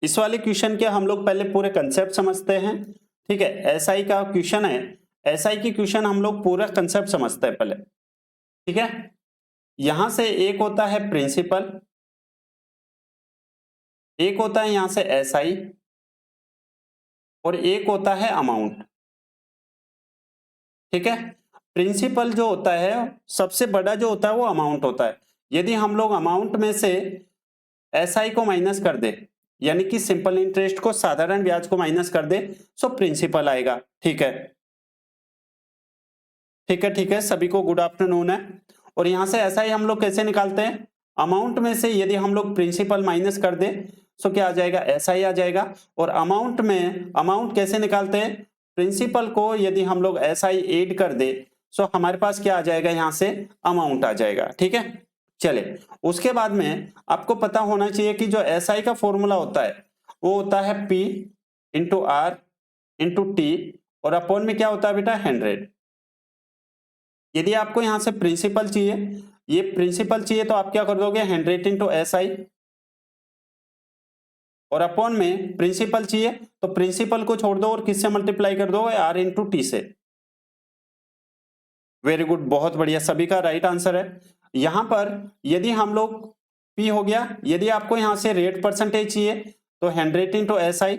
इस वाले क्वेश्चन के हम लोग पहले पूरे कंसेप्ट समझते हैं। ठीक है, एसआई का क्वेश्चन है, एसआई की क्वेश्चन हम लोग पूरा कंसेप्ट समझते हैं पहले। ठीक है, यहां से एक होता है प्रिंसिपल, एक होता है यहां से एसआई, और एक होता है अमाउंट। ठीक है, प्रिंसिपल जो होता है सबसे बड़ा जो होता है वो अमाउंट होता है। यदि हम लोग अमाउंट में से एसआई को माइनस कर दे, यानी कि सिंपल इंटरेस्ट को, साधारण ब्याज को माइनस कर दे, सो प्रिंसिपल आएगा। ठीक है, ठीक है, ठीक है, सभी को गुड आफ्टरनून है। और यहां से एसआई हम लोग कैसे निकालते हैं, अमाउंट में से यदि हम लोग प्रिंसिपल माइनस कर दे सो क्या आ जाएगा, एसआई आ जाएगा। और अमाउंट में अमाउंट कैसे निकालते हैं, प्रिंसिपल को यदि हम लोग एसआई ऐड कर दे सो हमारे पास क्या आ जाएगा, यहां से अमाउंट आ जाएगा। ठीक है, चले उसके बाद में आपको पता होना चाहिए कि जो एसआई का फॉर्मूला होता है वो होता है P into R into T, और अपॉन में क्या होता है बेटा, 100। यदि आपको यहां से प्रिंसिपल चाहिए, ये प्रिंसिपल चाहिए तो आप क्या कर दोगे, 100 इंटू एसआई, और अपॉन में प्रिंसिपल चाहिए तो प्रिंसिपल को छोड़ दो और किससे मल्टीप्लाई कर दो, आर इंटू टी से। वेरी गुड, बहुत बढ़िया, सभी का राइट आंसर है। यहां पर यदि हम लोग पी हो गया, यदि आपको यहां से रेट परसेंटेज चाहिए तो 100 इंटू एसआई,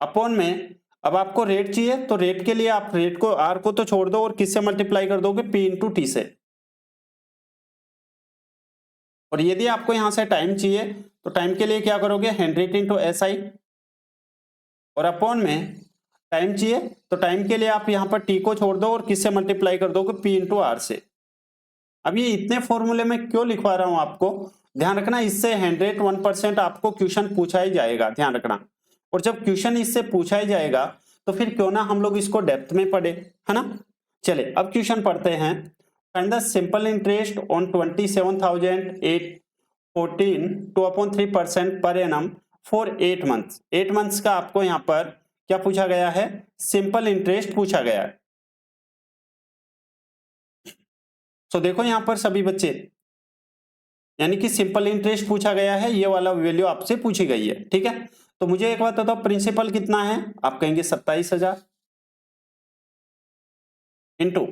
अपॉन में अब आपको रेट चाहिए तो रेट के लिए आप रेट को, आर को तो छोड़ दो और किससे मल्टीप्लाई कर दोगे, पी इंटू टी से। और यदि आपको यहां से टाइम चाहिए तो टाइम के लिए क्या करोगे, 100 इंटू एसआई, और अपॉन में टाइम चाहिए तो टाइम के लिए आप यहां पर टी को छोड़ दो और किससे मल्टीप्लाई कर दोगे, पी इंटू आर से। अब ये इतने फॉर्मूले में क्यों लिखवा रहा हूं आपको, ध्यान रखना, इससे 101% आपको क्वेश्चन पूछा ही जाएगा, ध्यान रखना। और जब क्वेश्चन इससे पूछा ही जाएगा तो फिर क्यों ना हम लोग इसको डेप्थ में पढ़े, है ना। चले अब क्वेश्चन पढ़ते हैं। Find the simple interest on 27,814 2/3% per annum for 8 months. 8 months का आपको यहाँ पर क्या पूछा गया है, सिंपल इंटरेस्ट पूछा गया है। तो देखो यहां पर सभी बच्चे, यानी कि सिंपल इंटरेस्ट पूछा गया है, ये वाला वैल्यू आपसे पूछी गई है। ठीक है, तो मुझे एक बात बताओ, प्रिंसिपल कितना है, आप कहेंगे 27,000 इंटू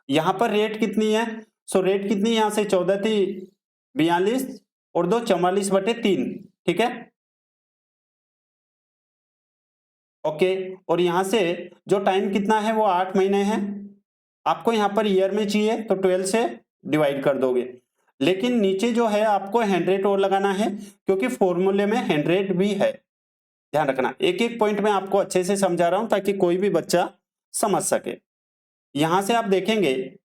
यहां पर रेट कितनी है, सो रेट कितनी, यहां से 14 थी 42 और 2 44/3। ठीक है, ओके, और यहां से जो टाइम कितना है वो 8 महीने है। आपको यहां पर ईयर में चाहिए तो 12 से डिवाइड कर दोगे, लेकिन नीचे जो है आपको 100 और लगाना है क्योंकि फॉर्मूले में 100 भी है। ध्यान रखना, एक एक पॉइंट में आपको अच्छे से समझा रहा हूं ताकि कोई भी बच्चा समझ सके। यहां से आप देखेंगे,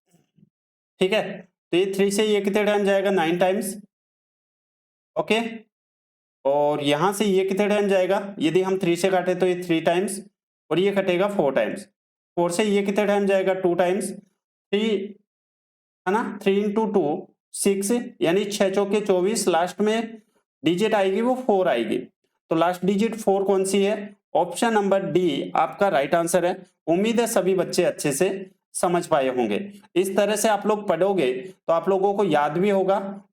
ठीक है, तो ये 3 से ये कितने टाइम जाएगा, 9 टाइम्स। ओके, और यहां से ये कितने टाइम जाएगा, यदि हम 3 से काटे तो ये 3 टाइम्स, और ये कटेगा 4 टाइम्स। 4 से ये कितने टाइम जाएगा, 2 टाइम्स। 3 है ना, 3 इंटू 2 6, यानी 6 चौके 24, लास्ट में डिजिट आएगी वो 4 आएगी। तो लास्ट डिजिट 4 कौन सी है, ऑप्शन नंबर डी आपका राइट आंसर है। उम्मीद है सभी बच्चे अच्छे से समझ पाए होंगे। इस तरह से आप लोग पढ़ोगे तो आप लोगों को याद भी होगा